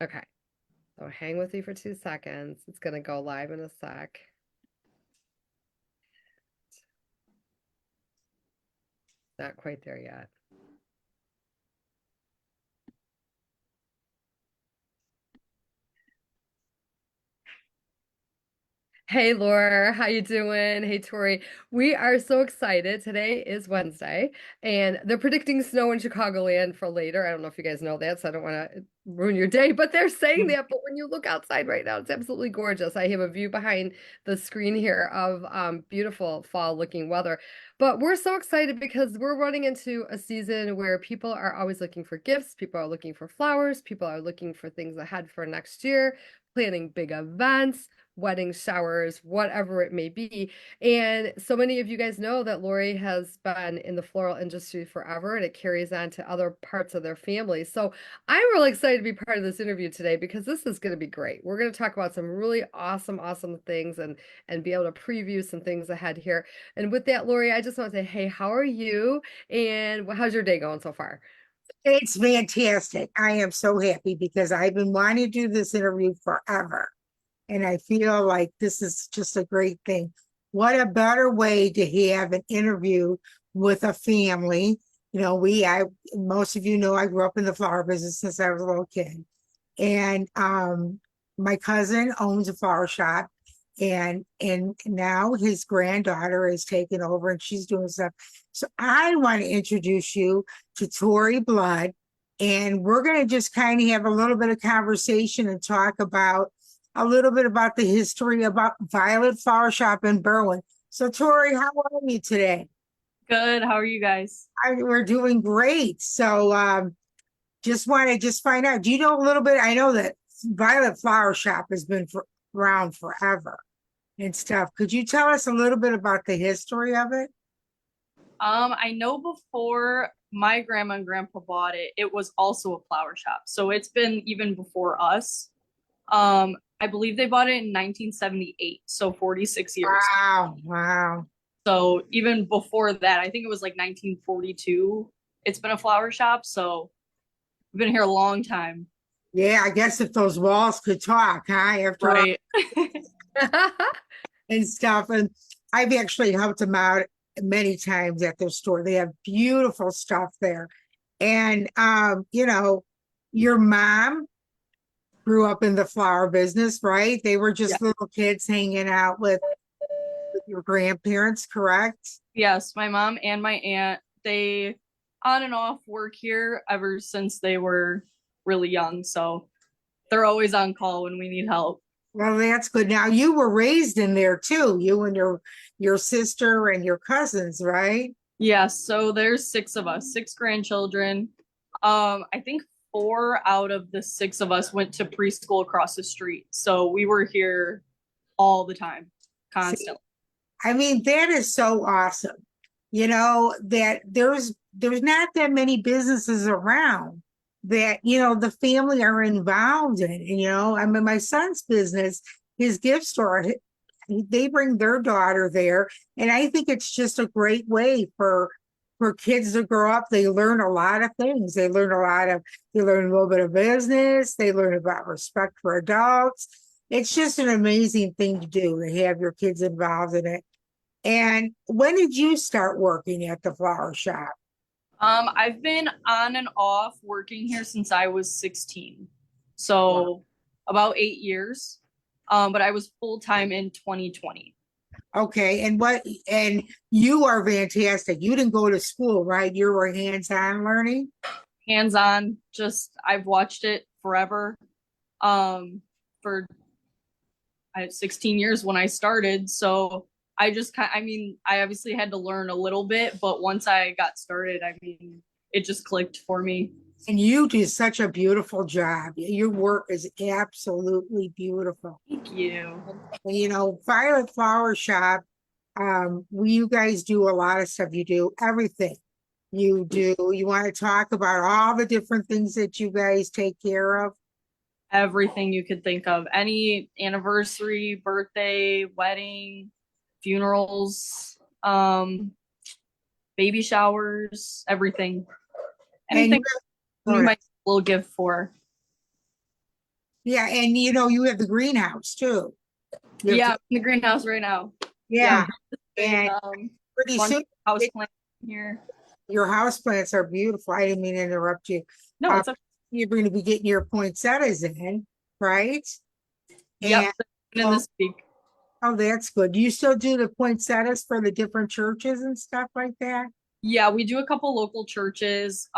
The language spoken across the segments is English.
Okay. So hang with me for 2 seconds. It's going to go live in a sec. Not quite there yet. Hey Laura, how you doing? Hey Tori. We are so excited. Today is Wednesday, and they're predicting snow in Chicagoland for later. I don't know if you guys know that, so I don't want to ruin your day, but they're saying that. But when you look outside right now, it's absolutely gorgeous. I have a view behind the screen here of beautiful fall-looking weather. But we're so excited because we're running into a season where people are always looking for gifts, people are looking for flowers, people are looking for things ahead for next year, planning big events, wedding showers, whatever it may be. And so many of you guys know that Lori has been in the floral industry forever, and it carries on to other parts of their family. So I'm really excited to be part of this interview today because this is going to be great. We're going to talk about some really awesome things and be able to preview some things ahead here. And with that, Lori, I just want to say, hey, how are you? And how's your day going so far? It's fantastic. I am so happy because I've been wanting to do this interview forever. And I feel like this is just a great thing. What a better way to have an interview with a family. Most of you know I grew up in the flower business since I was a little kid. And my cousin owns a flower shop, and now his granddaughter is taking over and she's doing stuff. So I want to introduce you to Tori Blood, and we're going to just kind of have a little bit of conversation and talk about a little bit about the history about Violet Flower Shop in Berwyn. So Tori, how are you today? Good. How are you guys? We're doing great. So just want to just find out. Do you know a little bit? I know that Violet Flower Shop has been around forever and stuff. Could you tell us a little bit about the history of it? I know before my grandma and grandpa bought it, it was also a flower shop. So it's been even before us. I believe they bought it in 1978, so 46 years. Wow, wow. So even before that, I think it was like 1942. It's been a flower shop, so we've been here a long time. Yeah, I guess if those walls could talk, huh? After all, Right. and stuff. And I've actually helped them out many times at their store. They have beautiful stuff there. And your mom grew up in the flower business, right? They were Yeah. just little kids hanging out with your grandparents, correct? Yes, my mom and my aunt, they on and off work here ever since they were really young. So they're always on call when we need help. Well, that's good. Now you were raised in there too, you and your sister and your cousins, right? Yes, so there's six of us, six grandchildren. I think four out of the six of us went to preschool across the street. So we were here all the time, See, constantly. I mean, that is so awesome. That there's not that many businesses around that, the family are involved in. I mean, my son's business, his gift store, they bring their daughter there. And I think it's just a great way for kids to grow up. They learn a lot of things. They learn a little bit of business, they learn about respect for adults. It's just an amazing thing to do to have your kids involved in it. And when did you start working at the flower shop? I've been on and off working here since I was 16. Wow. So about 8 years. But I was full time in 2020. Okay, and you are fantastic. You didn't go to school, right? You were hands-on learning. Hands on, just I've watched it forever. For I had 16 years when I started, so I mean, I obviously had to learn a little bit, but once I got started, I mean, it just clicked for me. And you do such a beautiful job. Your work is absolutely beautiful. Thank you. Violet Flower Shop, you guys do a lot of stuff. You do everything. You want to talk about all the different things that you guys take care of? Everything you could think of. Any anniversary, birthday, wedding, funerals, baby showers, everything. And Anything you you might a little gift for. Yeah, and you have the greenhouse too. You have Yeah, to, I'm in the greenhouse right now. Yeah, yeah, big and pretty bunch soon of house plants here. your house plants are beautiful. I didn't mean to interrupt you. No, Uh, it's a you're going to be getting your poinsettias in, right? yep, And in oh, this week. oh, that's good. Do you still do the poinsettias for the different churches and stuff like that? Yeah, we do a couple local churches.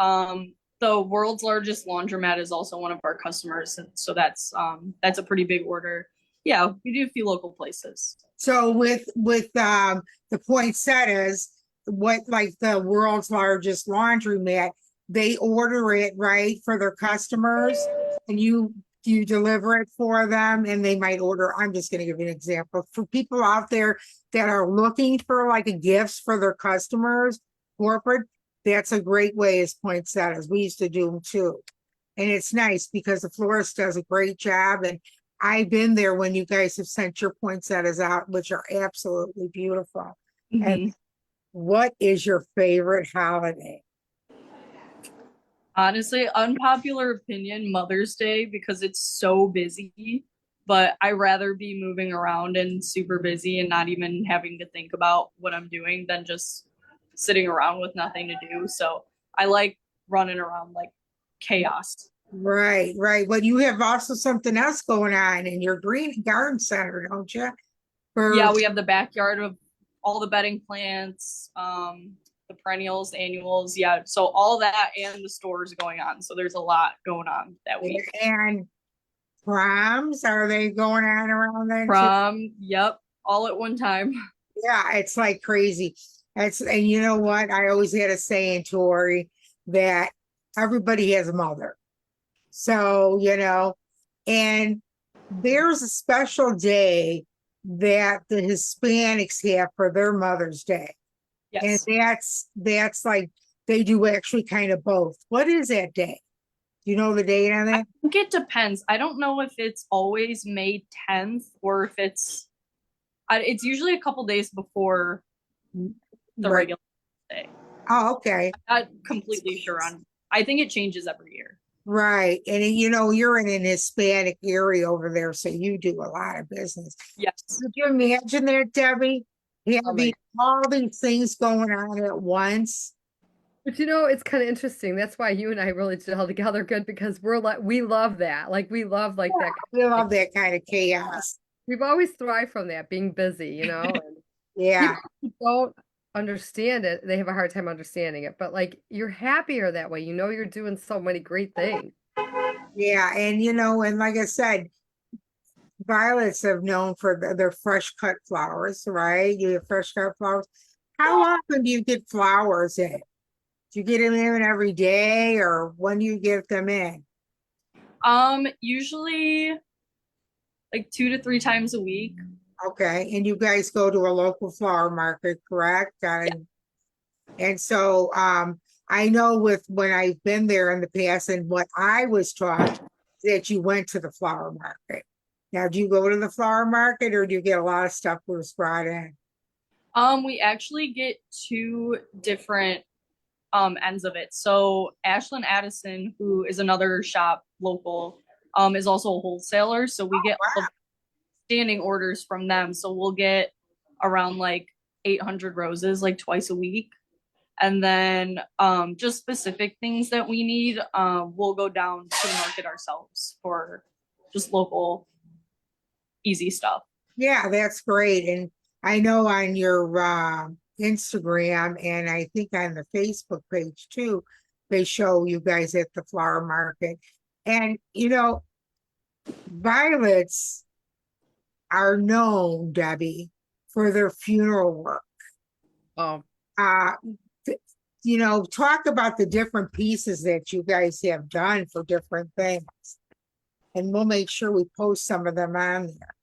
The world's largest laundromat is also one of our customers, and so that's a pretty big order. Yeah, we do a few local places. So with the poinsettias, what like the world's largest laundromat, they order it right for their customers, and you deliver it for them, and they might order. I'm just going to give you an example for people out there that are looking for like a gifts for their customers, corporate. That's a great way is poinsettias. We used to do them too, and it's nice because the florist does a great job. And I've been there when you guys have sent your poinsettias out, which are absolutely beautiful. And Mhm. what is your favorite holiday? Honestly, unpopular opinion, Mother's Day, because it's so busy. But I rather be moving around and super busy and not even having to think about what I'm doing than just sitting around with nothing to do. So I like running around like chaos. Right, right. But you have also something else going on in your green garden center, don't you? For Yeah, we have the backyard of all the bedding plants, the perennials, annuals. Yeah, so all that and the stores going on. So there's a lot going on that week. and proms, are they going on around then too? Prom, yep, all at one time. Yeah, it's like crazy. It's and you know what? I always had a saying, Tori, that everybody has a mother. So, and there's a special day that the Hispanics have for their Mother's Day. And Yes. that's like they do actually kind of both. What is that day? Do you know the date on I that? think it depends. I don't know if it's always May 10th or if it's usually a couple days before the Right. regular day. Oh, okay. I'm not completely sure on. I think it changes every year. Right. And you're in an Hispanic area over there, so you do a lot of business. Yes. Could you imagine that, Debbie? Oh my, Having all these things going on at once. but it's kind of interesting. That's why you and I really gel together good because we're like we love that. Like we love like that. We love that kind of chaos. We've always thrived from that, being busy. And Yeah. people who don't understand it, they have a hard time understanding it. But like you're happier that way. You're doing so many great things. Yeah. And and like I said, violets have known for their fresh cut flowers, right? You have fresh cut flowers. How often do you get flowers in? Do you get them in every day or when do you get them in? Usually like 2 to 3 times a week. Okay. And you guys go to a local flower market, correct? And so I know with when I've been there in the past and what I was taught that you went to the flower market. Now, do you go to the flower market or do you get a lot of stuff was brought in? We actually get two different ends of it. So Ashlyn Addison, who is another shop local, is also a wholesaler. So we get all of standing orders from them. So we'll get around like 800 roses like twice a week. And then just specific things that we need, we'll go down to the market ourselves for just local easy stuff. Yeah, that's great. And I know on your Instagram and I think on the Facebook page too, they show you guys at the flower market. And violets are known, Debbie, for their funeral work. Oh, Uh, th- talk about the different pieces that you guys have done for different things. And we'll make sure we post some of them on there.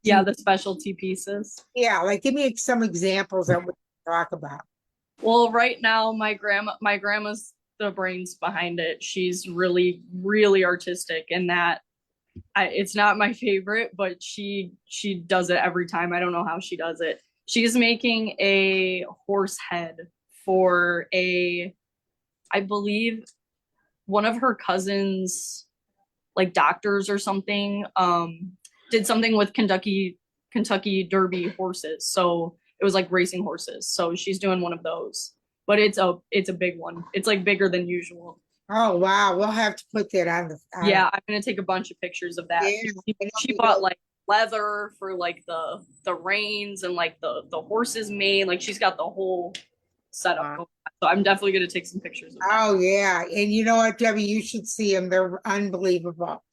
Yeah, the specialty pieces. Yeah, like give me some examples that we can talk about. Well, right now my grandma's the brains behind it. She's really, really artistic in that it's not my favorite, but she does it every time. I don't know how she does it. She's making a horse head for I believe one of her cousins like doctors or something. Did something with Kentucky Derby horses. So it was like racing horses. So she's doing one of those. But it's a big one. It's like bigger than usual. Oh, wow. We'll have to put that on the, Yeah, I'm gonna take a bunch of pictures of that. yeah. She bought like leather for like the reins and like the horse's mane. Like she's got the whole setup Wow. going on. So I'm definitely gonna take some pictures of that. Oh, yeah. And you know what, Debbie, you should see them. They're unbelievable.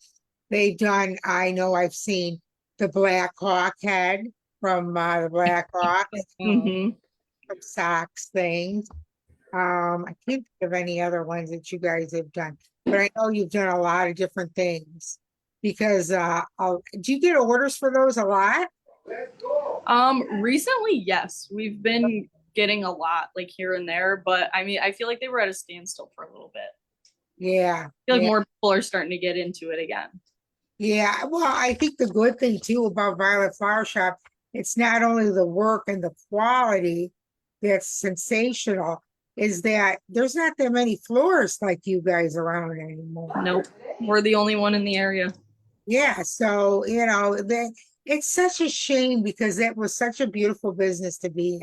They've done, I know I've seen the Black Hawk head from the Black Hawk, Hmm. some socks things. I can't think of any other ones that you guys have done, but I know you've done a lot of different things because do you get orders for those a lot? Recently, yes, we've been getting a lot like here and there, but I mean, I feel like they were at a standstill for a little bit. Yeah, I feel like yeah, more people are starting to get into it again. yeah. Well, I think the good thing too about Violet Flower Shop, it's not only the work and the quality that's sensational, is that there's not that many florists like you guys around anymore. Nope, we're the only one in the area. Yeah, so it's such a shame because that was such a beautiful business to be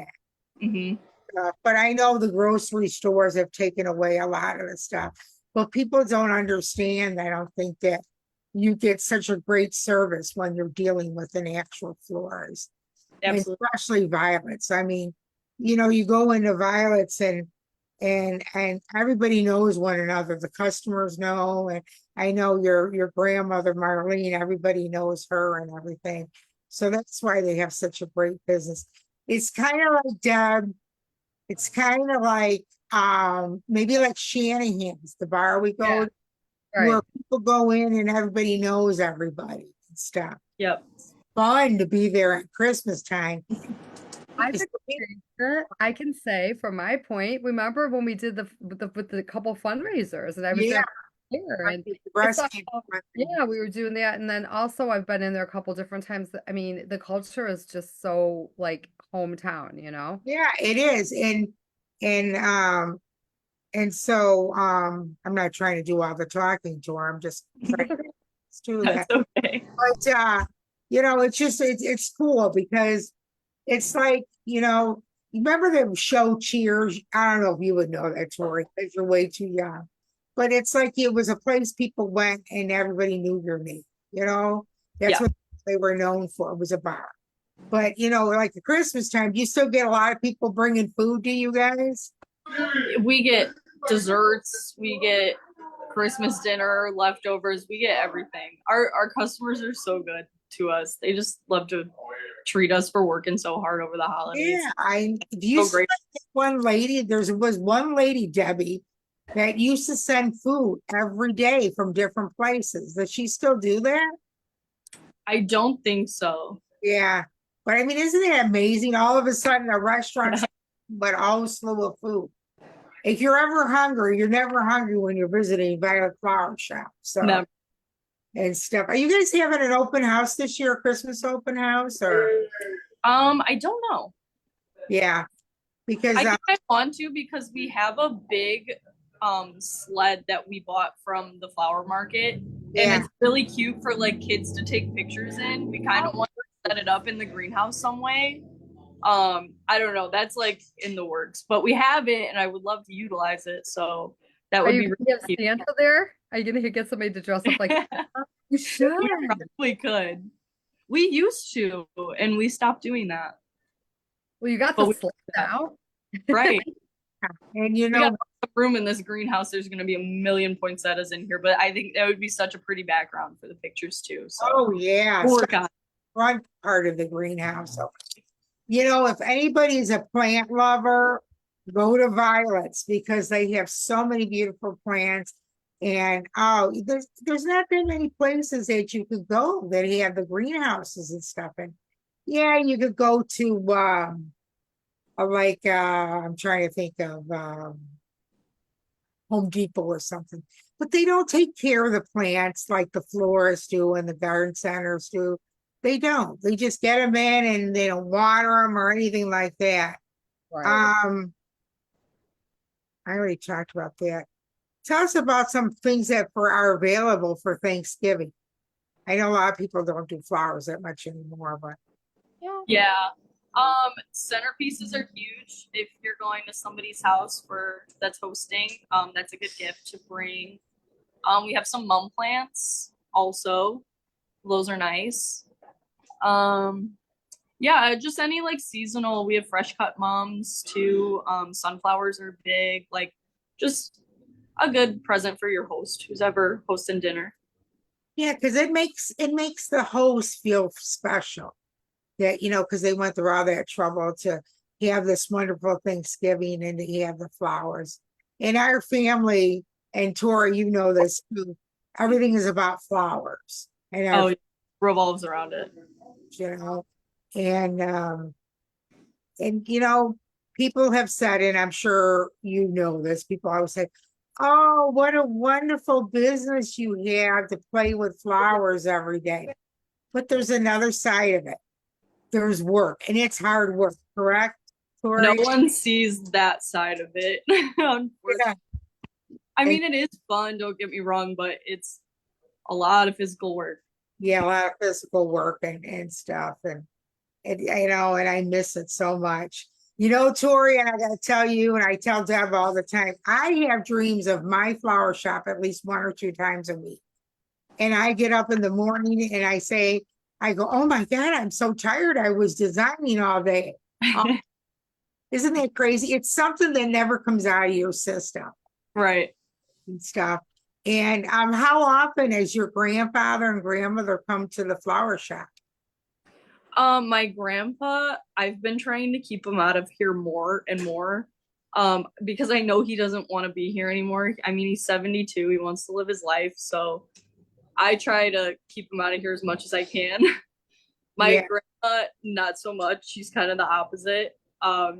in. Hmm. But I know the grocery stores have taken away a lot of the stuff. But people don't understand. I don't think that you get such a great service when you're dealing with an actual florist, and Absolutely. especially violets. I mean, you go into violets and everybody knows one another. The customers know, and I know your grandmother Marlene, everybody knows her and everything. So that's why they have such a great business. It's kind of like Deb, it's kind of like maybe like Shanahan's, the bar we go Yeah, to, right. where people go in and everybody knows everybody and stuff. Yep. Fun to be there at Christmas time. I've experienced it. I can say from my point, remember when we did with the couple fundraisers and I was Yeah, there right, and the I breast saw, cancer yeah, we were doing that. And then also I've been in there a couple different times. I mean, the culture is just so like hometown, you know? Yeah, it is. And and so I'm not trying to do all the talking to her. I'm just trying to do That's that. okay. But it's just it's cool because it's like, you remember the show Cheers? I don't know if you would know that, Tori, because you're way too young. But it's like it was a place people went and everybody knew your name, you know? That's Yeah. what they were known for. It was a bar. But like the Christmas time, you still get a lot of people bringing food to you guys. We get desserts, we get Christmas dinner, leftovers, we get everything. Our customers are so good to us. They just love to treat us for working so hard over the holidays. Yeah, do you So see great. like one lady? Was one lady, Debbie, that used to send food every day from different places. Does she still do that? I don't think so. Yeah, but I mean, isn't it amazing? All of a sudden, a restaurant's Yeah. but all slew of food. If you're ever hungry, you're never hungry when you're visiting Violet Flower Shop. So Never. and stuff. Are you guys having an open house this year, a Christmas open house, or I don't know. yeah? Because I think I want to because we have a big sled that we bought from the flower market and yeah, it's really cute for like kids to take pictures in. We kind of want to set it up in the greenhouse some way. I don't know, that's like in the works, but we have it and I would love to utilize it. So that Are would you be gonna really get cute. Santa there? Are you gonna get somebody to dress up like you should? We probably could. We used to, and we stopped doing that. Well, you got But the we sled now. right. and We got room in this greenhouse. There's going to be a million poinsettias in here, but I think that would be such a pretty background for the pictures too. So oh yeah, we'll work on it. front part of the greenhouse. So, if anybody's a plant lover, go to Violets because they have so many beautiful plants. And there's not that many places that you could go that have the greenhouses and stuff. And yeah, you could go to I'm trying to think of Home Depot or something. But they don't take care of the plants like the florists do and the garden centers do. They don't. They just get them in and they don't water them or anything like that. Right. I already talked about that. Tell us about some things that are available for Thanksgiving. I know a lot of people don't do flowers that much anymore, but Yeah. Centerpieces are huge if you're going to somebody's house for that's hosting. That's a good gift to bring. We have some mum plants also. Those are nice. Um, yeah, just any like seasonal. We have fresh cut mums too. Sunflowers are big. Like just a good present for your host who's ever hosting dinner. yeah, because it makes the host feel special. That because they went through all that trouble to have this wonderful Thanksgiving and to have the flowers. In our family, and Tori, you know this too, everything is about flowers. And our Oh, revolves around it. you know, and people have said, and I'm sure you know this, people always say, "Oh, what a wonderful business you have to play with flowers every day." But there's another side of it. There's work, and it's hard work, correct, No Tori? one sees that side of it, unfortunately. Yeah, I and mean, it is fun, don't get me wrong, but it's a lot of physical work. yeah, a lot of physical work and stuff, and I miss it so much. Tori, and I gotta tell you, and I tell Deb all the time, I have dreams of my flower shop at least 1 or 2 times a week. And I get up in the morning and I go, oh my God, I'm so tired. I was designing all day. Isn't that crazy? It's something that never comes out of your system Right. and stuff. And how often has your grandfather and grandmother come to the flower shop? My grandpa, I've been trying to keep him out of here more and more. Because I know he doesn't want to be here anymore. I mean, he's 72, he wants to live his life, so I try to keep him out of here as much as I can. My Yeah, grandma, not so much. She's kind of the opposite.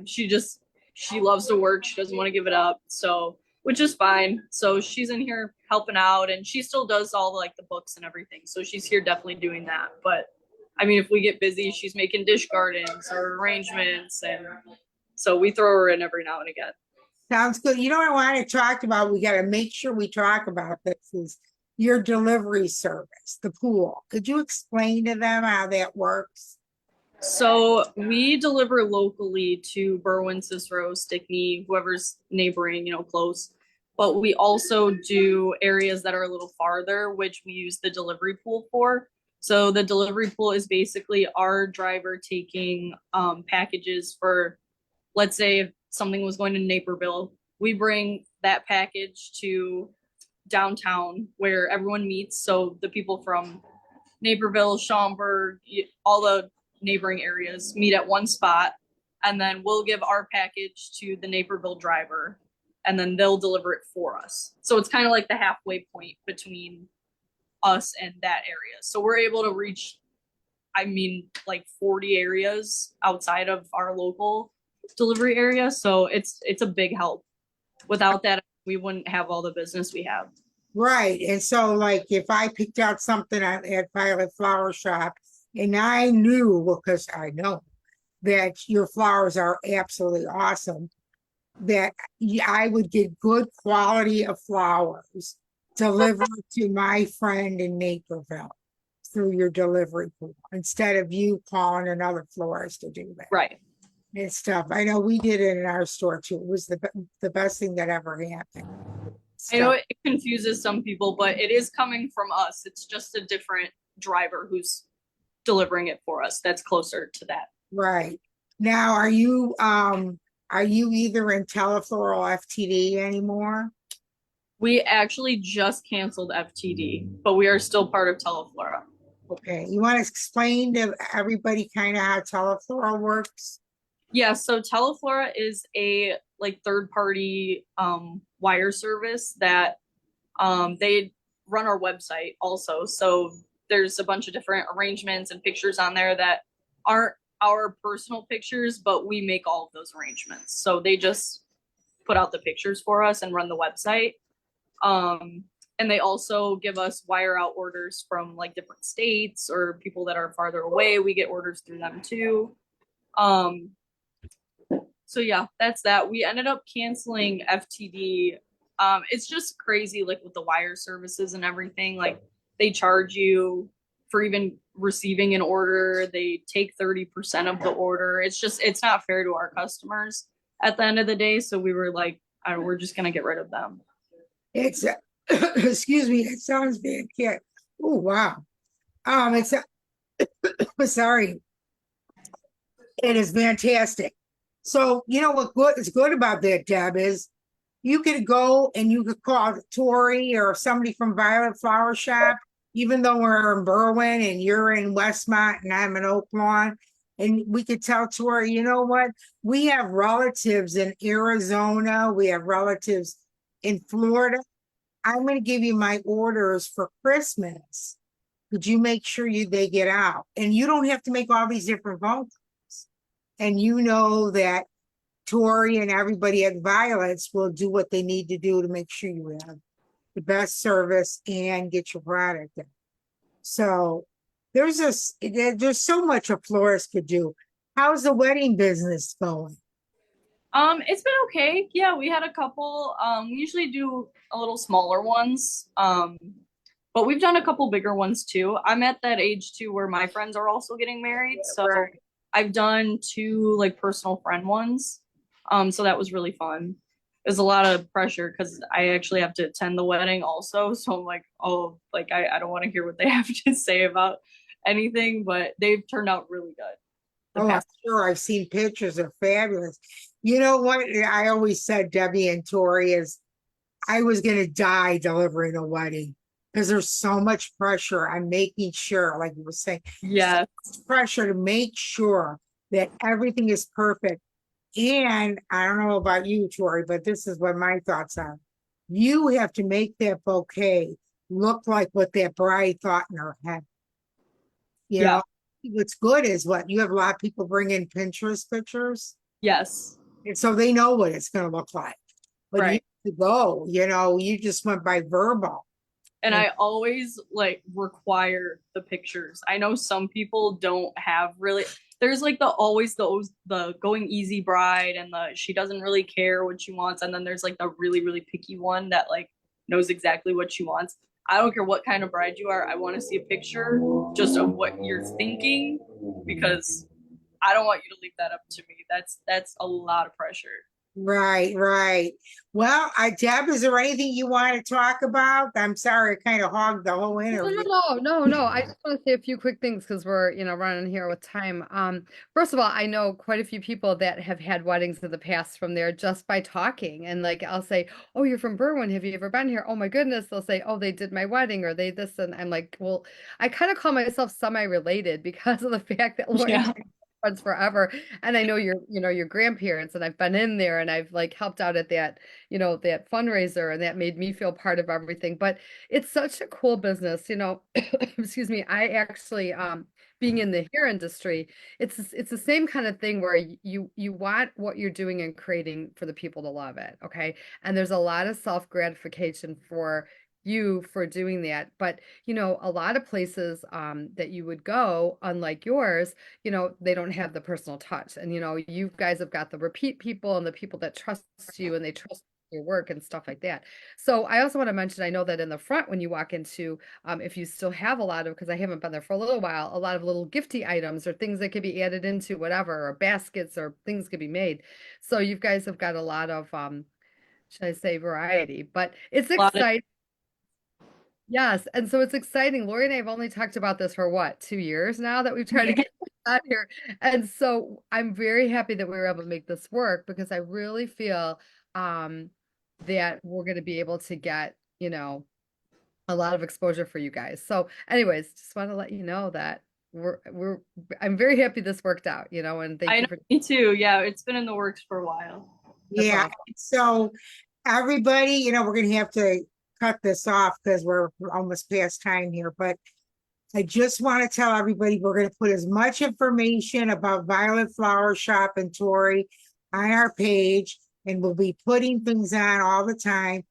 She loves to work. She doesn't want to give it up. So, which is fine. So she's in here helping out, and she still does all like the books and everything. So she's here definitely doing that. But I mean, if we get busy, she's making dish gardens or arrangements, and so we throw her in every now and again. sounds good. You know what I want to talk about? We got to make sure we talk about this is your delivery service, the pool. Could you explain to them how that works? So we deliver locally to Berwyn, Cicero, Stickney, whoever's neighboring, close. But we also do areas that are a little farther, which we use the delivery pool for. So the delivery pool is basically our driver taking packages for, let's say, if something was going to Naperville, we bring that package to downtown where everyone meets. So the people from Naperville, Schaumburg, all the neighboring areas meet at one spot, and then we'll give our package to the Naperville driver, and then they'll deliver it for us. So it's kind of like the halfway point between us and that area. So we're able to reach, I mean, like 40 areas outside of our local delivery area. So it's a big help. Without that, we wouldn't have all the business we have. Right. And so, like, if I picked out something at Violet Flower Shop and I knew, well, because I know that your flowers are absolutely awesome, that I would get good quality of flowers delivered to my friend in Naperville through your delivery pool instead of you calling another florist to do that. Right. And stuff. I know we did it in our store too. It was the best thing that ever happened. I know Stuff. it confuses some people, but it is coming from us. It's just a different driver who's delivering it for us. That's closer to that. Right. Now, are you either in Teleflor or FTD anymore? We actually just canceled FTD, but we are still part of Teleflora. Okay. You want to explain to everybody kind of how Teleflor works? Yeah, so Teleflora is a like third party wire service that they run our website also. So there's a bunch of different arrangements and pictures on there that aren't our personal pictures, but we make all of those arrangements. So they just put out the pictures for us and run the website. And they also give us wire out orders from like different states or people that are farther away. We get orders through them too. So yeah, that's that. We ended up canceling FTD It's just crazy, like with the wire services and everything. Like they charge you for even receiving an order. They take 30% of the order. It's not fair to our customers at the end of the day. So we were like, I don't, we're just gonna get rid of them. It's excuse me, it sounds bad, kid. Oh wow. It's sorry. It is fantastic. So you know what is good about that, Deb, is you could go and you could call Tori or somebody from Violet Flower Shop, even though we're in Berwyn and you're in Westmont and I'm in Oak Lawn. And we could tell Tori, you know what? We have relatives in Arizona. We have relatives in Florida. I'm going to give you my orders for Christmas. Could you make sure they get out? And you don't have to make all these different phone calls. And you know that Tori and everybody at Violets will do what they need to do to make sure you have the best service and get your product in. So there's so much a florist could do. How's the wedding business going? It's been okay. Yeah, we had a couple. We usually do a little smaller ones. But we've done a couple bigger ones too. I'm at that age too where my friends are also getting married. So Right. I've done two like personal friend ones. So that was really fun. There's a lot of pressure because I actually have to attend the wedding also. So I'm like, oh, like I don't want to hear what they have to say about anything, but they've turned out really good. The Oh, I'm past, sure I've seen pictures. They're fabulous. You know what I always said, Debbie and Tori, is I was going to die delivering a wedding because there's so much pressure. I'm making sure, like you were saying, yeah, pressure to make sure that everything is perfect. And I don't know about you, Tori, but this is what my thoughts are. You have to make that bouquet look like what that bride thought in her head. You yeah, know, what's good is what you have a lot of people bring in Pinterest pictures, yes, and so they know what it's going to look like. But you right. have to go, you know, you just went by verbal. And And I always like require the pictures. I know some people don't have really, there's like the always the going easy bride and the she doesn't really care what she wants, and then there's like the really really picky one that like knows exactly what she wants. I don't care what kind of bride you are. I want to see a picture just of what you're thinking, because I don't want you to leave that up to me. That's a lot of pressure. right, right. Well, Deb, is there anything you want to talk about? I'm sorry, I kind of hogged the whole No, interview. no. I just want to say a few quick things because we're, running here with time. First of all, I know quite a few people that have had weddings in the past from there just by talking. And like I'll say, "Oh, you're from Berwyn. Have you ever been here?" Oh my goodness. They'll say, "Oh, they did my wedding or they this." And I'm like, well, I kind of call myself semi-related because of the fact that Lori and Yeah. I friends forever. And I know your grandparents, and I've been in there and I've like helped out at that, that fundraiser, and that made me feel part of everything. But it's such a cool business, excuse me. I actually, being in the hair industry, it's the same kind of thing where you want what you're doing and creating for the people to love it, okay? And there's a lot of self gratification for you for doing that. But a lot of places that you would go, unlike yours, they don't have the personal touch. And you guys have got the repeat people and the people that trust you and they trust your work and stuff like that. So I also want to mention, I know that in the front when you walk into, if you still have a lot of, because I haven't been there for a little while, a lot of little gifty items or things that could be added into whatever, or baskets or things could be made. So you guys have got a lot of, should I say, variety, but it's A lot of exciting. Yes, and so it's exciting. Lori and I have only talked about this for what, 2 years now that we've tried to get out here. And so I'm very happy that we were able to make this work because I really feel that we're going to be able to get, a lot of exposure for you guys. So anyways, just want to let you know that I'm very happy this worked out, and thank I you know, for me too. Yeah, it's been in the works for a while. that's Yeah. awesome. So everybody, we're going to have to cut this off because we're almost past time here, but I just want to tell everybody we're going to put as much information about Violet Flower Shop and Tori on our page, and we'll be putting things on all the time.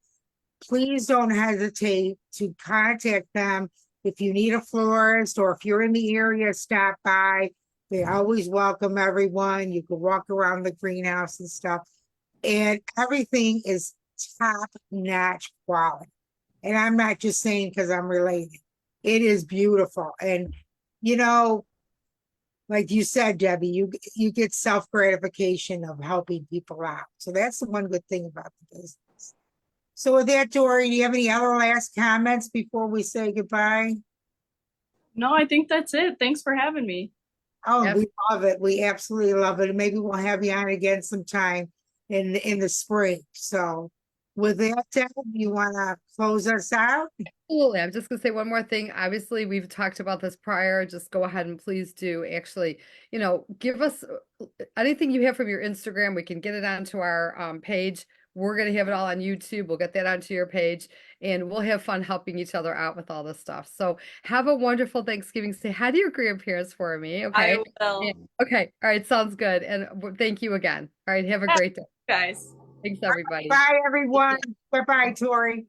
Please don't hesitate to contact them if you need a florist or if you're in the area, stop by. They always welcome everyone. You can walk around the greenhouse and stuff. And everything is top-notch quality. And I'm not just saying because I'm related. It is beautiful. And, you know, like you said, Debbie, you get self-gratification of helping people out. So that's the one good thing about the business. So with that, Tori, do you have any other last comments before we say goodbye? No, I think that's it. Thanks for having me. Oh, Yes. we love it. We absolutely love it. And maybe we'll have you on again sometime in the spring. So with that, Deb, you want to close us out? Absolutely. I'm just gonna say one more thing. Obviously, we've talked about this prior. Just go ahead and please do actually, give us anything you have from your Instagram. We can get it onto our page. We're gonna have it all on YouTube. We'll get that onto your page, and we'll have fun helping each other out with all this stuff. So have a wonderful Thanksgiving. Say hi to your grandparents for me, I okay? will. Okay. All right. Sounds good. And thank you again. All right. Have a Yeah, great day. guys. Thanks, everybody. Bye, everyone. Bye-bye, Tori.